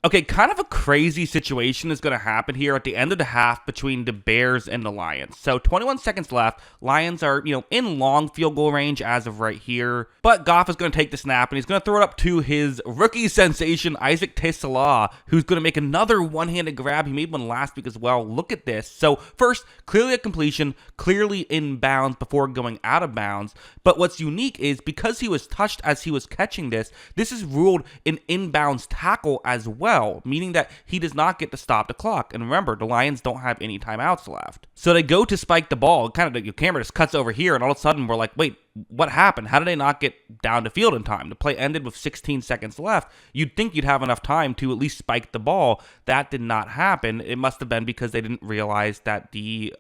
Okay, kind of a crazy situation is going to happen here at the end of the half between the Bears and the Lions. So 21 seconds left. Lions are, in long field goal range as of right here. But Goff is going to take the snap and he's going to throw it up to his rookie sensation, Isaac Tesala, who's going to make another one-handed grab. He made one last week as well. Look at this. So first, clearly a completion, clearly in bounds before going out of bounds. But what's unique is because he was touched as he was catching this is ruled an inbounds tackle as well, meaning that he does not get to stop the clock. And remember, the Lions don't have any timeouts left. So they go to spike the ball. Kind of your camera just cuts over here, and all of a sudden we're like, wait, what happened? How did they not get down to field in time? The play ended with 16 seconds left. You'd think you'd have enough time to at least spike the ball. That did not happen. It must have been because they didn't realize that the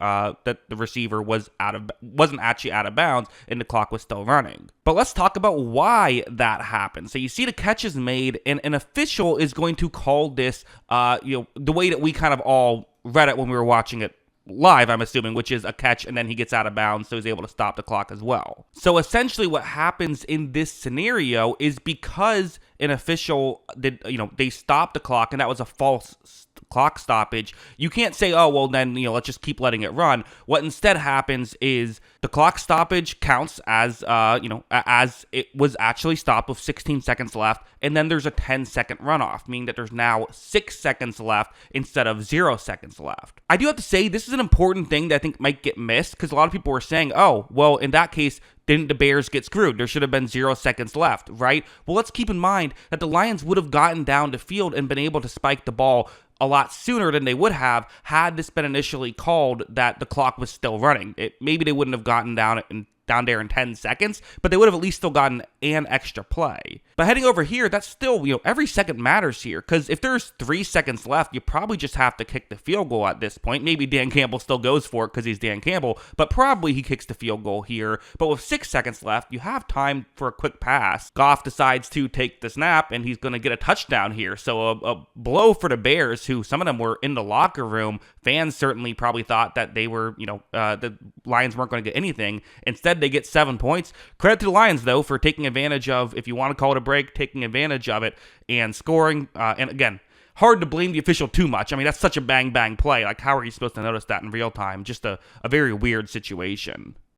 receiver wasn't actually out of bounds and the clock was still running. But let's talk about why that happened. So you see the catch is made, and an official is going to call this, the way that we kind of all read it when we were watching it live, I'm assuming, which is a catch and then he gets out of bounds, so he's able to stop the clock as well. So essentially what happens in this scenario is because an official they stopped the clock and that was a false clock stoppage, you can't say, oh, well, then, let's just keep letting it run. What instead happens is the clock stoppage counts as, as it was actually stopped with 16 seconds left, and then there's a 10-second runoff, meaning that there's now 6 seconds left instead of 0 seconds left. I do have to say, this is an important thing that I think might get missed, because a lot of people were saying, oh, well, in that case, didn't the Bears get screwed? There should have been 0 seconds left, right? Well, let's keep in mind that the Lions would have gotten down to field and been able to spike the ball a lot sooner than they would have had this been initially called that the clock was still running. Maybe they wouldn't have gotten down there in 10 seconds, but they would have at least still gotten an extra play. But heading over here, that's still, every second matters here, because if there's 3 seconds left, you probably just have to kick the field goal at this point. Maybe Dan Campbell still goes for it because he's Dan Campbell, but probably he kicks the field goal here. But with 6 seconds left, you have time for a quick pass. Goff decides to take the snap, and he's going to get a touchdown here. So a blow for the Bears, who some of them were in the locker room. Fans certainly probably thought that they were, the Lions weren't going to get anything. Instead, they get 7 points. Credit to the Lions, though, for taking advantage of, if you want to call it a break, taking advantage of it and scoring. And again, hard to blame the official too much. I mean, that's such a bang-bang play. Like, how are you supposed to notice that in real time? Just a very weird situation.